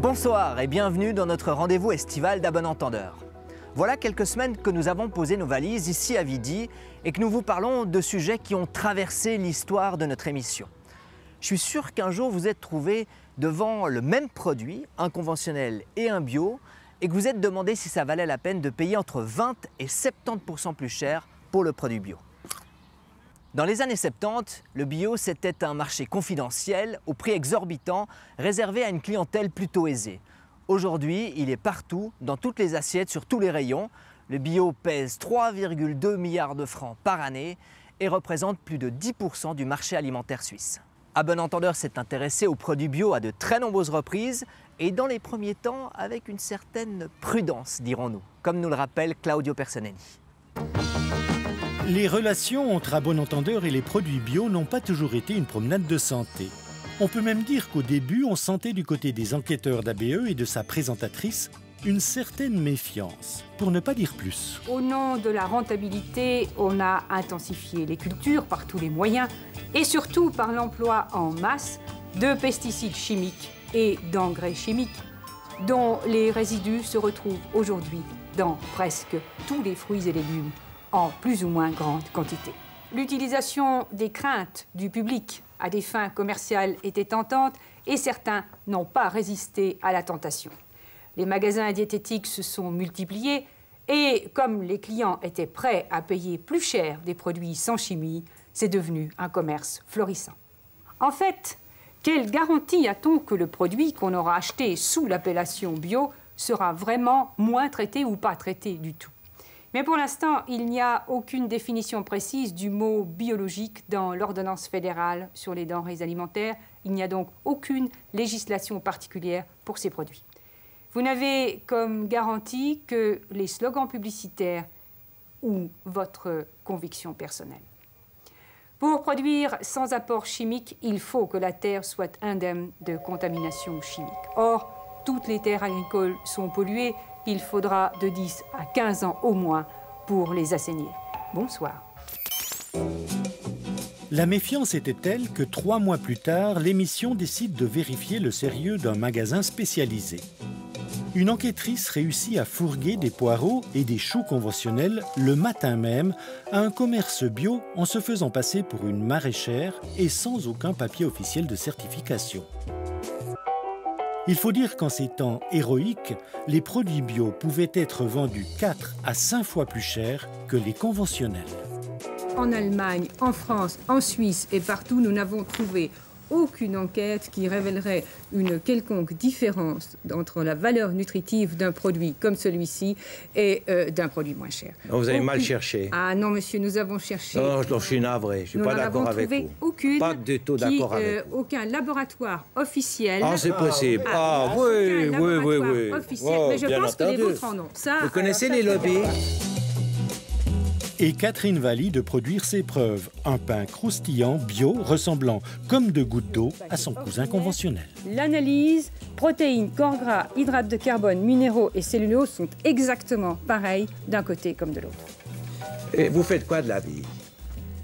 Bonsoir et bienvenue dans notre rendez-vous estival d'À Bon Entendeur. Voilà quelques semaines que nous avons posé nos valises ici à Vidy et que nous vous parlons de sujets qui ont traversé l'histoire de notre émission. Je suis sûr qu'un jour vous êtes trouvé devant le même produit, un conventionnel et un bio, et que vous êtes demandé si ça valait la peine de payer entre 20 et 70% plus cher pour le produit bio. Dans les années 70, le bio c'était un marché confidentiel au prix exorbitant réservé à une clientèle plutôt aisée. Aujourd'hui, il est partout, dans toutes les assiettes, sur tous les rayons. Le bio pèse 3,2 milliards de francs par année et représente plus de 10% du marché alimentaire suisse. À Bon Entendeur s'est intéressé aux produits bio à de très nombreuses reprises et dans les premiers temps avec une certaine prudence, dirons-nous, comme nous le rappelle Claudio Personelli. Les relations entre À Bon Entendeur et les produits bio n'ont pas toujours été une promenade de santé. On peut même dire qu'au début, on sentait du côté des enquêteurs d'ABE et de sa présentatrice une certaine méfiance, pour ne pas dire plus. Au nom de la rentabilité, on a intensifié les cultures par tous les moyens et surtout par l'emploi en masse de pesticides chimiques et d'engrais chimiques dont les résidus se retrouvent aujourd'hui dans presque tous les fruits et légumes en plus ou moins grande quantité. L'utilisation des craintes du public à des fins commerciales était tentante et certains n'ont pas résisté à la tentation. Les magasins diététiques se sont multipliés et comme les clients étaient prêts à payer plus cher des produits sans chimie, c'est devenu un commerce florissant. En fait, quelle garantie a-t-on que le produit qu'on aura acheté sous l'appellation bio sera vraiment moins traité ou pas traité du tout? Mais pour l'instant, il n'y a aucune définition précise du mot biologique dans l'ordonnance fédérale sur les denrées alimentaires. Il n'y a donc aucune législation particulière pour ces produits. Vous n'avez comme garantie que les slogans publicitaires ou votre conviction personnelle. Pour produire sans apport chimique, il faut que la terre soit indemne de contamination chimique. Or, toutes les terres agricoles sont polluées. Il faudra de 10 à 15 ans au moins pour les assainir. Bonsoir. La méfiance était telle que 3 mois plus tard, l'émission décide de vérifier le sérieux d'un magasin spécialisé. Une enquêtrice réussit à fourguer des poireaux et des choux conventionnels le matin même à un commerce bio en se faisant passer pour une maraîchère et sans aucun papier officiel de certification. Il faut dire qu'en ces temps héroïques, les produits bio pouvaient être vendus 4 à 5 fois plus cher que les conventionnels. En Allemagne, en France, en Suisse et partout, nous n'avons trouvé aucune enquête qui révélerait une quelconque différence entre la valeur nutritive d'un produit comme celui-ci et d'un produit moins cher. Non, vous avez mal cherché. Ah non, monsieur, nous avons cherché. Non, je suis navré, je ne suis pas d'accord avec vous. Aucune, pas du tout d'accord avec vous. Aucun laboratoire officiel. Ah, c'est possible. Oui. Officiel, mais je pense que les vôtres en ont. Ça, vous connaissez les lobbies? Et Catherine Valli de produire ses preuves. Un pain croustillant, bio, ressemblant comme de gouttes d'eau à son cousin conventionnel. L'analyse, protéines, corps gras, hydrates de carbone, minéraux et cellulose sont exactement pareils d'un côté comme de l'autre. Et vous faites quoi de la vie?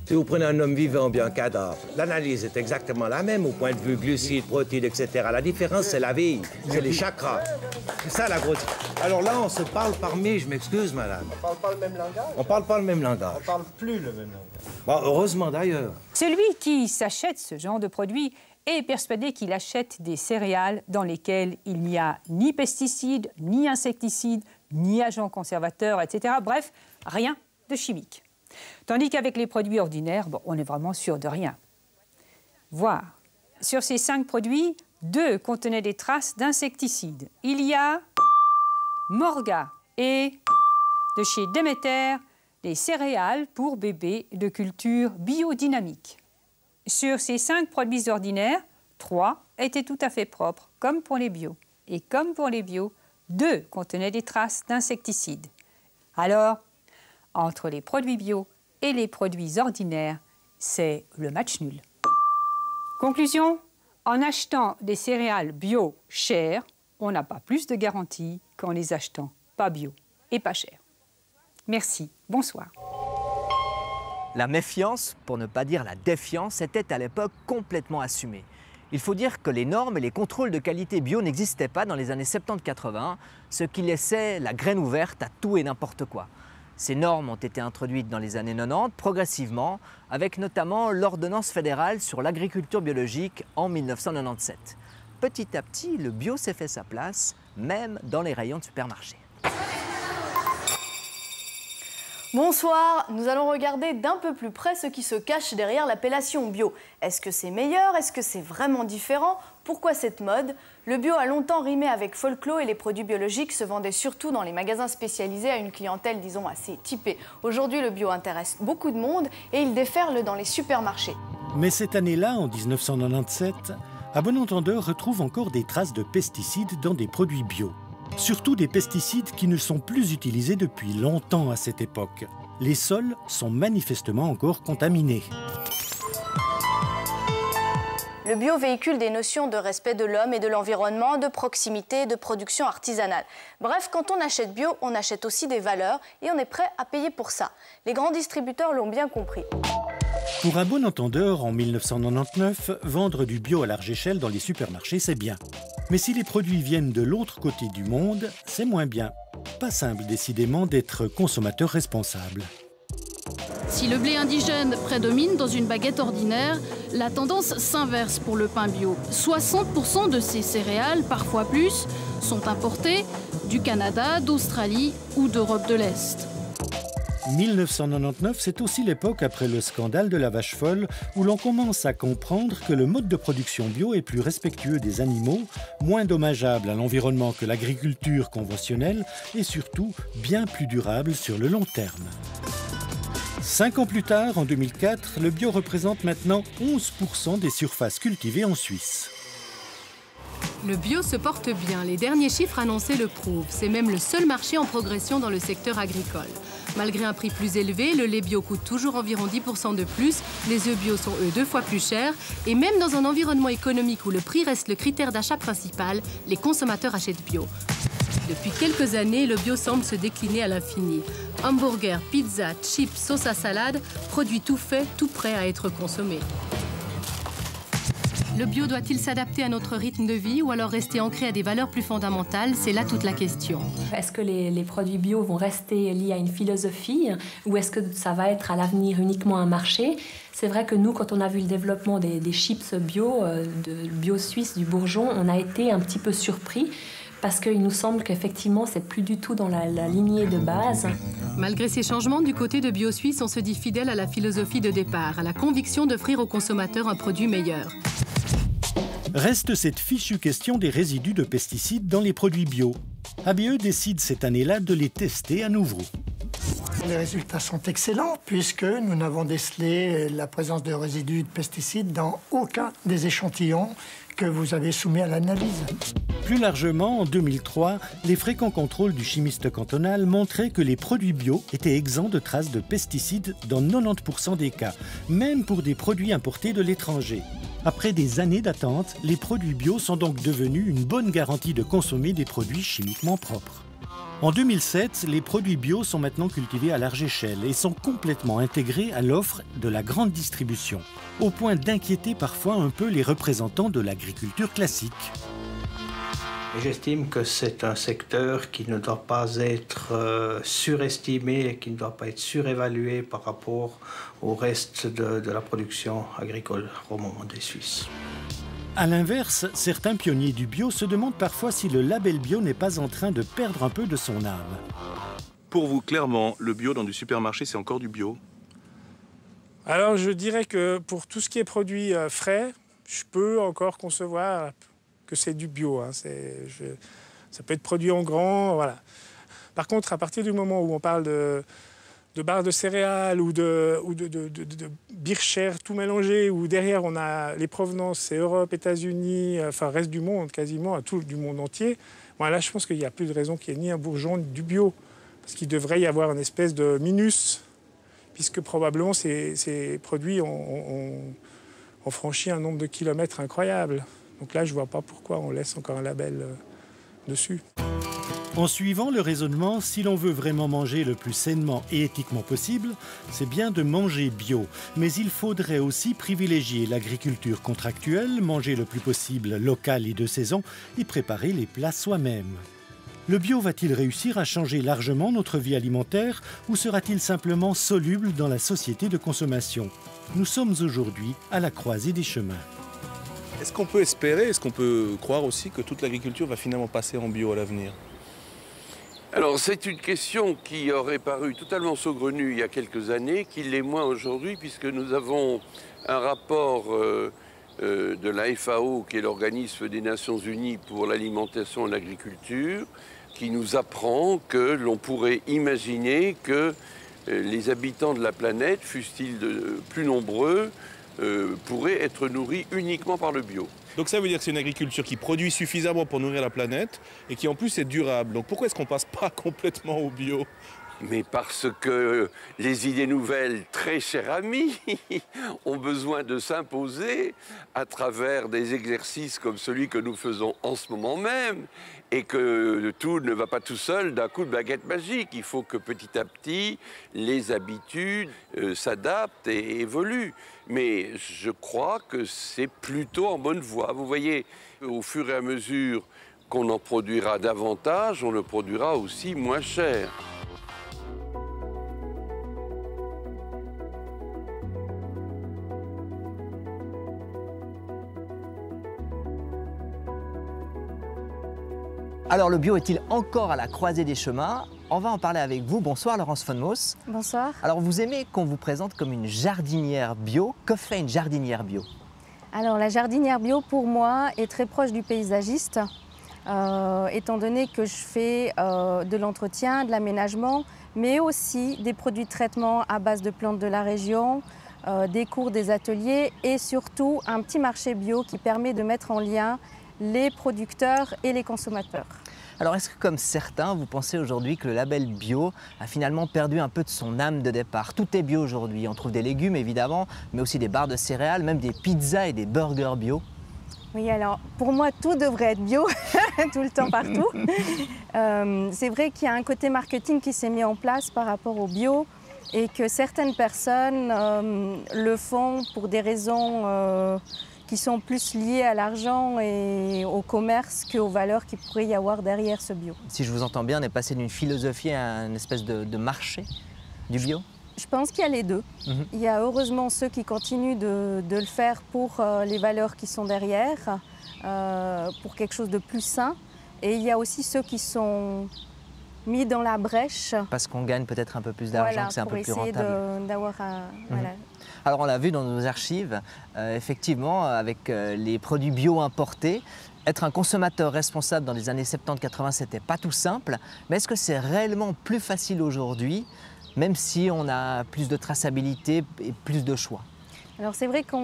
Si vous prenez un homme vivant ou bien un cadavre, l'analyse est exactement la même au point de vue glucides, protéines, etc. La différence, c'est la vie, c'est les chakras. C'est ça la grosse... Alors là, on se parle parmi, je m'excuse, madame. On parle pas le même langage? On parle pas le même langage. On parle plus le même langage. Bon, heureusement d'ailleurs. Celui qui s'achète ce genre de produit est persuadé qu'il achète des céréales dans lesquelles il n'y a ni pesticides, ni insecticides, ni agents conservateurs, etc. Bref, rien de chimique. Tandis qu'avec les produits ordinaires, bon, on est vraiment sûr de rien. Voire, sur ces 5 produits, 2 contenaient des traces d'insecticides. Il y a Morga et, de chez Demeter, des céréales pour bébés de culture biodynamique. Sur ces 5 produits ordinaires, 3 étaient tout à fait propres, comme pour les bio. Et comme pour les bio, 2 contenaient des traces d'insecticides. Alors, entre les produits bio et les produits ordinaires, c'est le match nul. Conclusion, en achetant des céréales bio chères, on n'a pas plus de garantie qu'en les achetant pas bio et pas cher. Merci, bonsoir. La méfiance, pour ne pas dire la défiance, était à l'époque complètement assumée. Il faut dire que les normes et les contrôles de qualité bio n'existaient pas dans les années 70-80, ce qui laissait la graine ouverte à tout et n'importe quoi. Ces normes ont été introduites dans les années 90 progressivement, avec notamment l'ordonnance fédérale sur l'agriculture biologique en 1997. Petit à petit, le bio s'est fait sa place, même dans les rayons de supermarché. Bonsoir, nous allons regarder d'un peu plus près ce qui se cache derrière l'appellation bio. Est-ce que c'est meilleur? Est-ce que c'est vraiment différent? Pourquoi cette mode? Le bio a longtemps rimé avec folklore et les produits biologiques se vendaient surtout dans les magasins spécialisés à une clientèle, disons, assez typée. Aujourd'hui, le bio intéresse beaucoup de monde et il déferle dans les supermarchés. Mais cette année-là, en 1997, à bon entendeur retrouve encore des traces de pesticides dans des produits bio. Surtout des pesticides qui ne sont plus utilisés depuis longtemps à cette époque. Les sols sont manifestement encore contaminés. Le bio véhicule des notions de respect de l'homme et de l'environnement, de proximité et de production artisanale. Bref, quand on achète bio, on achète aussi des valeurs et on est prêt à payer pour ça. Les grands distributeurs l'ont bien compris. Pour un bon entendeur, en 1999, vendre du bio à large échelle dans les supermarchés, c'est bien. Mais si les produits viennent de l'autre côté du monde, c'est moins bien. Pas simple, décidément, d'être consommateur responsable. Si le blé indigène prédomine dans une baguette ordinaire, la tendance s'inverse pour le pain bio. 60% de ces céréales, parfois plus, sont importées du Canada, d'Australie ou d'Europe de l'Est. 1999, c'est aussi l'époque après le scandale de la vache folle où l'on commence à comprendre que le mode de production bio est plus respectueux des animaux, moins dommageable à l'environnement que l'agriculture conventionnelle et surtout bien plus durable sur le long terme. 5 ans plus tard, en 2004, le bio représente maintenant 11% des surfaces cultivées en Suisse. Le bio se porte bien, les derniers chiffres annoncés le prouvent. C'est même le seul marché en progression dans le secteur agricole. Malgré un prix plus élevé, le lait bio coûte toujours environ 10% de plus, les œufs bio sont eux 2 fois plus chers, et même dans un environnement économique où le prix reste le critère d'achat principal, les consommateurs achètent bio. Depuis quelques années, le bio semble se décliner à l'infini. Hamburgers, pizza, chips, sauce à salade, produits tout faits, tout prêts à être consommés. Le bio doit-il s'adapter à notre rythme de vie ou alors rester ancré à des valeurs plus fondamentales? C'est là toute la question. Est-ce que les produits bio vont rester liés à une philosophie ou est-ce que ça va être à l'avenir uniquement un marché? C'est vrai que nous, quand on a vu le développement des chips bio, de bio suisse, du Bourgeon, on a été un petit peu surpris. Parce qu'il nous semble qu'effectivement, c'est plus du tout dans la lignée de base. Malgré ces changements, du côté de Bio Suisse, on se dit fidèle à la philosophie de départ, à la conviction d'offrir aux consommateurs un produit meilleur. Reste cette fichue question des résidus de pesticides dans les produits bio. ABE décide cette année-là de les tester à nouveau. Les résultats sont excellents puisque nous n'avons décelé la présence de résidus de pesticides dans aucun des échantillons que vous avez soumis à l'analyse. Plus largement, en 2003, les fréquents contrôles du chimiste cantonal montraient que les produits bio étaient exempts de traces de pesticides dans 90% des cas, même pour des produits importés de l'étranger. Après des années d'attente, les produits bio sont donc devenus une bonne garantie de consommer des produits chimiquement propres. En 2007, les produits bio sont maintenant cultivés à large échelle et sont complètement intégrés à l'offre de la grande distribution, au point d'inquiéter parfois un peu les représentants de l'agriculture classique. J'estime que c'est un secteur qui ne doit pas être surestimé et qui ne doit pas être surévalué par rapport au reste de la production agricole romande et suisse. A l'inverse, certains pionniers du bio se demandent parfois si le label bio n'est pas en train de perdre un peu de son âme. Pour vous, clairement, le bio dans du supermarché, c'est encore du bio? Alors, je dirais que pour tout ce qui est produit frais, je peux encore concevoir que c'est du bio. Hein. Ça peut être produit en grand, voilà. Par contre, à partir du moment où on parle de barres de céréales ou de bircher tout mélangé, où derrière on a les provenances, c'est Europe, États-Unis, enfin reste du monde quasiment, tout du monde entier. Bon, là, je pense qu'il n'y a plus de raison qu'il n'y ait ni un Bourgeon ni du bio, parce qu'il devrait y avoir une espèce de minus, puisque probablement ces produits ont franchi un nombre de kilomètres incroyable. Donc là, je ne vois pas pourquoi on laisse encore un label dessus. En suivant le raisonnement, si l'on veut vraiment manger le plus sainement et éthiquement possible, c'est bien de manger bio. Mais il faudrait aussi privilégier l'agriculture contractuelle, manger le plus possible local et de saison et préparer les plats soi-même. Le bio va-t-il réussir à changer largement notre vie alimentaire ou sera-t-il simplement soluble dans la société de consommation? Nous sommes aujourd'hui à la croisée des chemins. Est-ce qu'on peut espérer, est-ce qu'on peut croire aussi que toute l'agriculture va finalement passer en bio à l'avenir? Alors c'est une question qui aurait paru totalement saugrenue il y a quelques années, qui l'est moins aujourd'hui, puisque nous avons un rapport de la FAO, qui est l'organisme des Nations Unies pour l'alimentation et l'agriculture, qui nous apprend que l'on pourrait imaginer que les habitants de la planète, fussent-ils plus nombreux, pourraient être nourris uniquement par le bio. Donc ça veut dire que c'est une agriculture qui produit suffisamment pour nourrir la planète et qui en plus est durable. Donc pourquoi est-ce qu'on ne passe pas complètement au bio? Mais parce que les idées nouvelles, très chers amis, ont besoin de s'imposer à travers des exercices comme celui que nous faisons en ce moment même, et que tout ne va pas tout seul d'un coup de baguette magique. Il faut que petit à petit, les habitudes s'adaptent et évoluent. Mais je crois que c'est plutôt en bonne voie. Vous voyez, au fur et à mesure qu'on en produira davantage, on le produira aussi moins cher. Alors le bio est-il encore à la croisée des chemins? On va en parler avec vous. Bonsoir Laurence von Moos. Bonsoir. Alors vous aimez qu'on vous présente comme une jardinière bio. Que fait une jardinière bio? Alors la jardinière bio pour moi est très proche du paysagiste, étant donné que je fais de l'entretien, de l'aménagement, mais aussi des produits de traitement à base de plantes de la région, des cours, des ateliers et surtout un petit marché bio qui permet de mettre en lien les producteurs et les consommateurs. Alors est-ce que comme certains, vous pensez aujourd'hui que le label bio a finalement perdu un peu de son âme de départ? Tout est bio aujourd'hui, on trouve des légumes évidemment, mais aussi des barres de céréales, même des pizzas et des burgers bio. Oui, alors pour moi tout devrait être bio, tout le temps partout. C'est vrai qu'il y a un côté marketing qui s'est mis en place par rapport au bio et que certaines personnes le font pour des raisons qui sont plus liées à l'argent et au commerce qu'aux valeurs qu'il pourrait y avoir derrière ce bio. Si je vous entends bien, on est passé d'une philosophie à une espèce de marché du bio? Je pense qu'il y a les deux. Il y a heureusement ceux qui continuent de le faire pour les valeurs qui sont derrière, pour quelque chose de plus sain. Et il y a aussi ceux qui sont mis dans la brèche. Parce qu'on gagne peut-être un peu plus d'argent, voilà, que c'est un peu plus rentable. pour essayer d'avoir un... Voilà. Alors on l'a vu dans nos archives, effectivement, avec les produits bio importés, être un consommateur responsable dans les années 70-80, c'était pas tout simple. Mais est-ce que c'est réellement plus facile aujourd'hui, même si on a plus de traçabilité et plus de choix? Alors c'est vrai que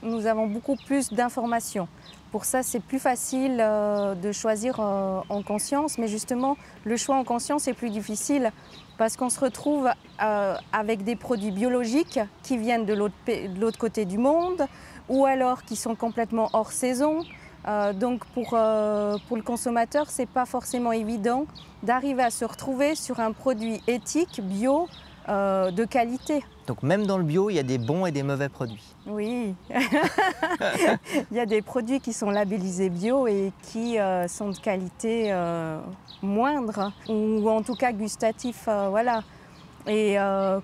nous avons beaucoup plus d'informations. Pour ça, c'est plus facile de choisir en conscience, mais justement, le choix en conscience est plus difficile parce qu'on se retrouve avec des produits biologiques qui viennent de l'autre côté du monde ou alors qui sont complètement hors saison. Donc pour le consommateur, ce n'est pas forcément évident d'arriver à se retrouver sur un produit éthique, bio, de qualité. Donc même dans le bio, il y a des bons et des mauvais produits. Oui, il y a des produits qui sont labellisés bio et qui sont de qualité moindre ou en tout cas gustatif, voilà. Et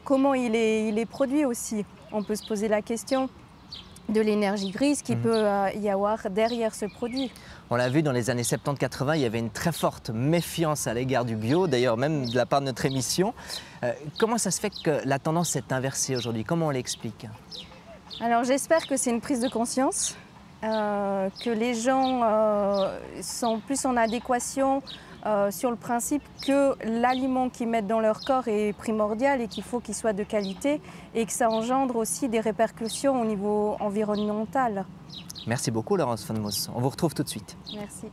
comment il est produit aussi. On peut se poser la question de l'énergie grise qui peut y avoir derrière ce produit. On l'a vu dans les années 70-80, il y avait une très forte méfiance à l'égard du bio, d'ailleurs même de la part de notre émission. Comment ça se fait que la tendance s'est inversée aujourd'hui? Comment on l'explique? Alors j'espère que c'est une prise de conscience, que les gens sont plus en adéquation sur le principe que l'aliment qu'ils mettent dans leur corps est primordial et qu'il faut qu'il soit de qualité et que ça engendre aussi des répercussions au niveau environnemental. Merci beaucoup Laurence von Moos. On vous retrouve tout de suite. Merci.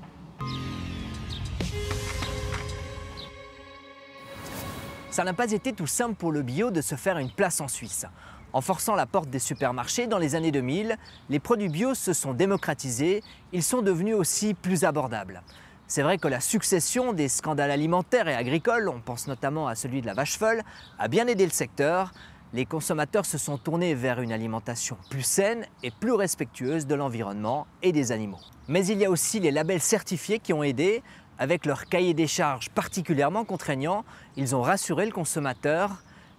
Ça n'a pas été tout simple pour le bio de se faire une place en Suisse. En forçant la porte des supermarchés dans les années 2000, les produits bio se sont démocratisés, ils sont devenus aussi plus abordables. C'est vrai que la succession des scandales alimentaires et agricoles, on pense notamment à celui de la vache folle, a bien aidé le secteur. Les consommateurs se sont tournés vers une alimentation plus saine et plus respectueuse de l'environnement et des animaux. Mais il y a aussi les labels certifiés qui ont aidé. Avec leur cahier des charges particulièrement contraignant, ils ont rassuré le consommateur,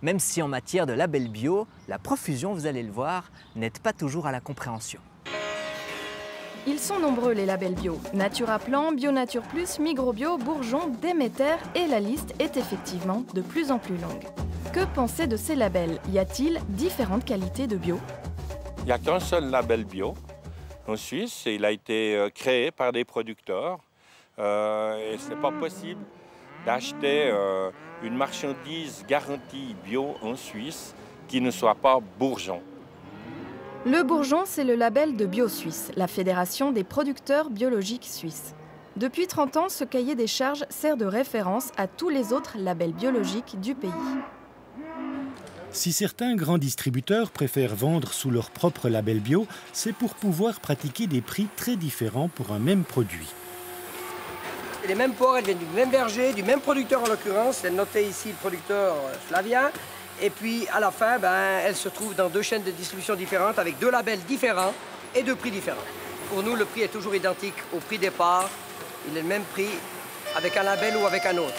même si en matière de label bio, la profusion, vous allez le voir, n'aide pas toujours à la compréhension. Ils sont nombreux les labels bio. Naturaplan, Bio Nature Plus, Migrobio, Bourgeon, Déméter et la liste est effectivement de plus en plus longue. Que penser de ces labels? Y a-t-il différentes qualités de bio? Il n'y a qu'un seul label bio en Suisse. Il a été créé par des producteurs. Et ce n'est pas possible d'acheter une marchandise garantie bio en Suisse qui ne soit pas Bourgeon. Le Bourgeon, c'est le label de Bio Suisse, la fédération des producteurs biologiques suisses. Depuis 30 ans, ce cahier des charges sert de référence à tous les autres labels biologiques du pays. Si certains grands distributeurs préfèrent vendre sous leur propre label bio, c'est pour pouvoir pratiquer des prix très différents pour un même produit. Les mêmes porcs, elles viennent du même berger, du même producteur en l'occurrence. C'est noté ici le producteur Flavien. Et puis à la fin, elles se trouvent dans 2 chaînes de distribution différentes avec 2 labels différents et 2 prix différents. Pour nous, le prix est toujours identique au prix départ. Il est le même prix avec un label ou avec un autre.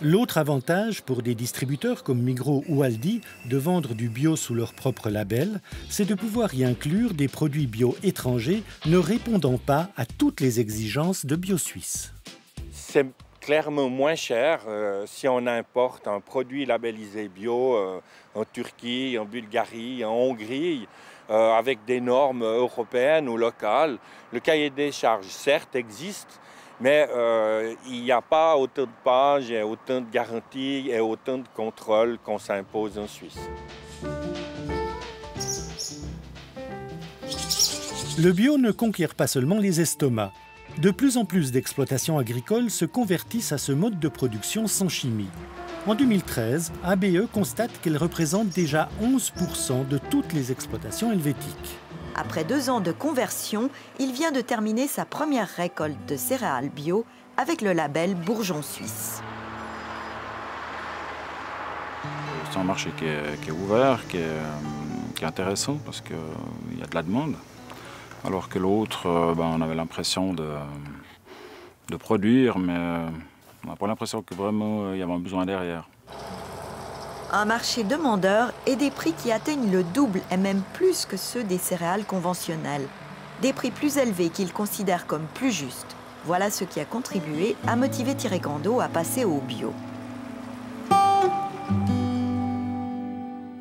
L'autre avantage pour des distributeurs comme Migros ou Aldi de vendre du bio sous leur propre label, c'est de pouvoir y inclure des produits bio étrangers ne répondant pas à toutes les exigences de Bio Suisse. C'est clairement moins cher si on importe un produit labellisé bio en Turquie, en Bulgarie, en Hongrie, avec des normes européennes ou locales. Le cahier des charges, certes, existe, mais il n'y a pas autant de pages, et autant de garanties et autant de contrôles qu'on s'impose en Suisse. Le bio ne conquiert pas seulement les estomacs. De plus en plus d'exploitations agricoles se convertissent à ce mode de production sans chimie. En 2013, ABE constate qu'elle représente déjà 11% de toutes les exploitations helvétiques. Après 2 ans de conversion, il vient de terminer sa première récolte de céréales bio avec le label Bourgeon Suisse. C'est un marché qui est ouvert, qui est intéressant parce qu'il y a de la demande. Alors que l'autre, on avait l'impression de produire, mais on n'a pas l'impression que vraiment il y avait un besoin derrière. Un marché demandeur et des prix qui atteignent le double et même plus que ceux des céréales conventionnelles. Des prix plus élevés qu'ils considèrent comme plus justes. Voilà ce qui a contribué à motiver Thierry Gando à passer au bio.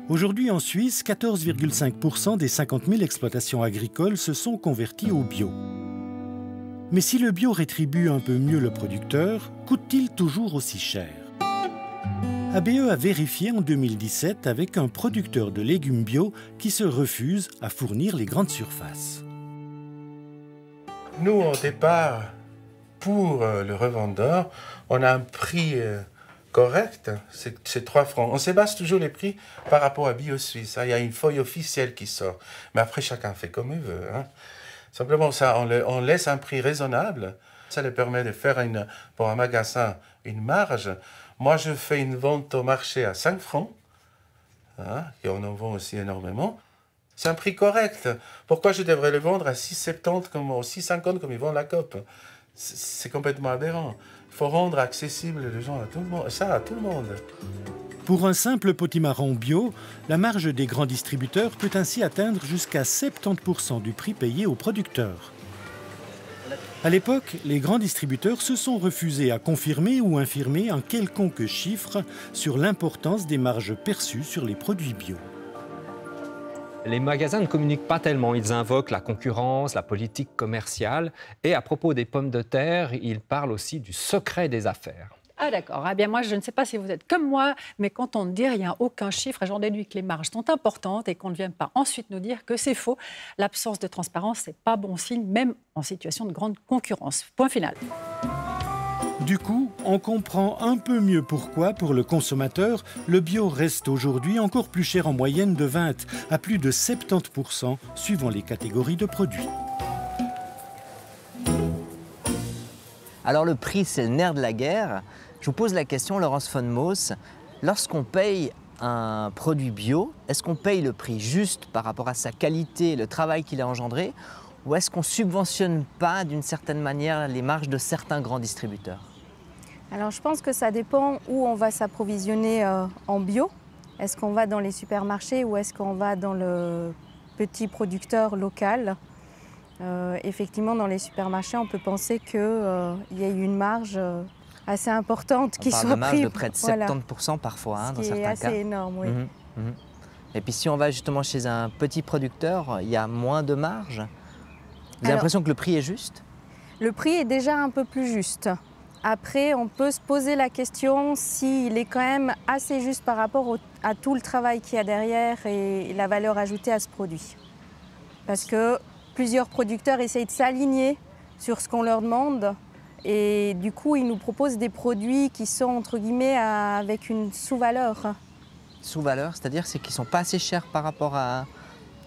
Aujourd'hui en Suisse, 14,5% des 50 000 exploitations agricoles se sont converties au bio. Mais si le bio rétribue un peu mieux le producteur, coûte-t-il toujours aussi cher? ABE a vérifié en 2017 avec un producteur de légumes bio qui se refuse à fournir les grandes surfaces. Nous, au départ, pour le revendeur, on a un prix correct, c'est 3 francs. On se base toujours les prix par rapport à Bio Suisse. Il y a une feuille officielle qui sort. Mais après, chacun fait comme il veut. Simplement, ça, on laisse un prix raisonnable. Ça leur permet de faire pour un magasin une marge. Moi, je fais une vente au marché à 5 francs. Et on en vend aussi énormément. C'est un prix correct. Pourquoi je devrais le vendre à 6,70 ou 6,50 comme ils vendent la COP? C'est complètement aberrant. Il faut rendre accessible les gens à tout le monde, ça à tout le monde. Pour un simple potimarron bio, la marge des grands distributeurs peut ainsi atteindre jusqu'à 70% du prix payé aux producteurs. À l'époque, les grands distributeurs se sont refusés à confirmer ou infirmer un quelconque chiffre sur l'importance des marges perçues sur les produits bio. Les magasins ne communiquent pas tellement, ils invoquent la concurrence, la politique commerciale. Et à propos des pommes de terre, ils parlent aussi du secret des affaires. Ah d'accord, eh bien moi je ne sais pas si vous êtes comme moi, mais quand on ne dit rien, aucun chiffre, j'en déduis que les marges sont importantes et qu'on ne vienne pas ensuite nous dire que c'est faux. L'absence de transparence, c'est pas bon signe, même en situation de grande concurrence. Point final. Du coup, on comprend un peu mieux pourquoi, pour le consommateur, le bio reste aujourd'hui encore plus cher en moyenne de 20 à plus de 70% suivant les catégories de produits. Alors le prix, c'est le nerf de la guerre. Je vous pose la question, Laurence von Moos, lorsqu'on paye un produit bio, est-ce qu'on paye le prix juste par rapport à sa qualité, le travail qu'il a engendré, ou est-ce qu'on ne subventionne pas d'une certaine manière les marges de certains grands distributeurs? Alors je pense que ça dépend où on va s'approvisionner en bio. Est-ce qu'on va dans les supermarchés ou est-ce qu'on va dans le petit producteur local? Effectivement, dans les supermarchés, on peut penser qu'il y a une marge assez importante qui soit prise. On parle de marge de près de 70% parfois, hein, dans certains cas. C'est assez énorme, oui. Et puis si on va justement chez un petit producteur, il y a moins de marge. Vous avez l'impression que le prix est juste? Le prix est déjà un peu plus juste. Après, on peut se poser la question s'il est quand même assez juste par rapport à tout le travail qu'il y a derrière et la valeur ajoutée à ce produit. Parce que plusieurs producteurs essayent de s'aligner sur ce qu'on leur demande et du coup, ils nous proposent des produits qui sont entre guillemets avec une sous-valeur. Sous-valeur, c'est-à-dire qu'ils ne sont pas assez chers par rapport à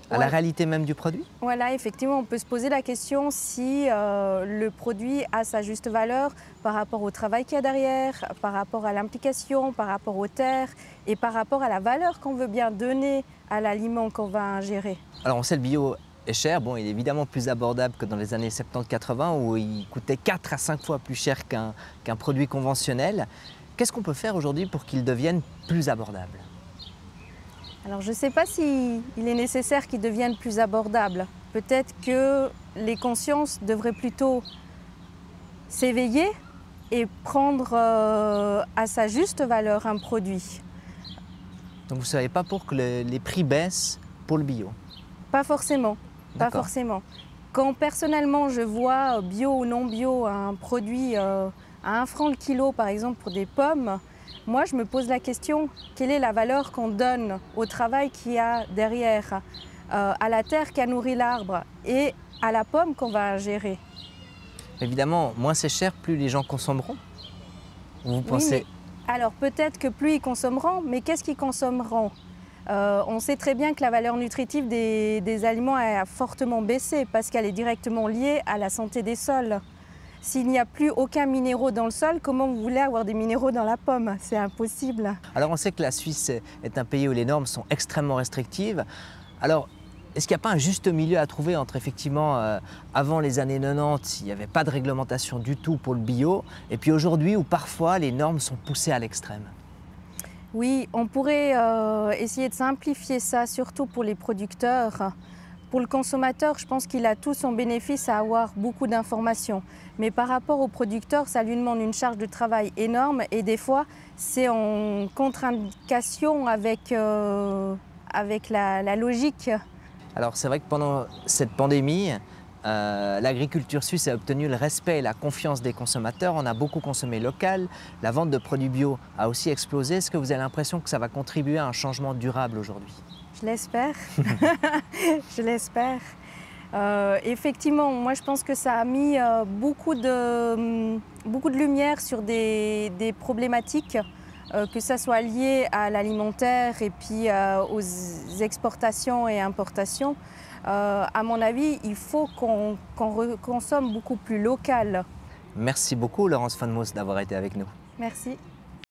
la réalité même du produit? Voilà, effectivement, on peut se poser la question si le produit a sa juste valeur par rapport au travail qu'il y a derrière, par rapport à l'implication, par rapport aux terres et par rapport à la valeur qu'on veut bien donner à l'aliment qu'on va ingérer. Alors on sait le bio est cher, bon, il est évidemment plus abordable que dans les années 70-80 où il coûtait 4 à 5 fois plus cher qu'un produit conventionnel. Qu'est-ce qu'on peut faire aujourd'hui pour qu'il devienne plus abordable? Alors je ne sais pas s'il est nécessaire qu'ils deviennent plus abordables. Peut-être que les consciences devraient plutôt s'éveiller et prendre à sa juste valeur un produit. Donc vous ne savez pas pour que les prix baissent pour le bio? Pas forcément, pas forcément. Quand personnellement je vois bio ou non bio un produit à 1 franc le kilo par exemple pour des pommes, moi, je me pose la question, quelle est la valeur qu'on donne au travail qu'il y a derrière, à la terre qui a nourri l'arbre et à la pomme qu'on va ingérer? Évidemment, moins c'est cher, plus les gens consommeront. Vous pensez? Oui, alors peut-être que plus ils consommeront, mais qu'est-ce qu'ils consommeront? On sait très bien que la valeur nutritive des aliments a fortement baissé parce qu'elle est directement liée à la santé des sols. S'il n'y a plus aucun minéraux dans le sol, comment vous voulez avoir des minéraux dans la pomme? C'est impossible. Alors on sait que la Suisse est un pays où les normes sont extrêmement restrictives. Alors est-ce qu'il n'y a pas un juste milieu à trouver entre effectivement avant les années 90, il n'y avait pas de réglementation du tout pour le bio, et puis aujourd'hui où parfois les normes sont poussées à l'extrême? Oui, on pourrait essayer de simplifier ça, surtout pour les producteurs. Pour le consommateur, je pense qu'il a tout son bénéfice à avoir beaucoup d'informations. Mais par rapport au producteur, ça lui demande une charge de travail énorme et des fois, c'est en contre-indication avec la logique. Alors c'est vrai que pendant cette pandémie, l'agriculture suisse a obtenu le respect et la confiance des consommateurs. On a beaucoup consommé local. La vente de produits bio a aussi explosé. Est-ce que vous avez l'impression que ça va contribuer à un changement durable aujourd'hui? Je l'espère. Je l'espère. Effectivement, moi je pense que ça a mis beaucoup de lumière sur des problématiques, que ça soit lié à l'alimentaire et puis aux exportations et importations. À mon avis, il faut qu'on consomme beaucoup plus local. Merci beaucoup Laurence von Moos d'avoir été avec nous. Merci.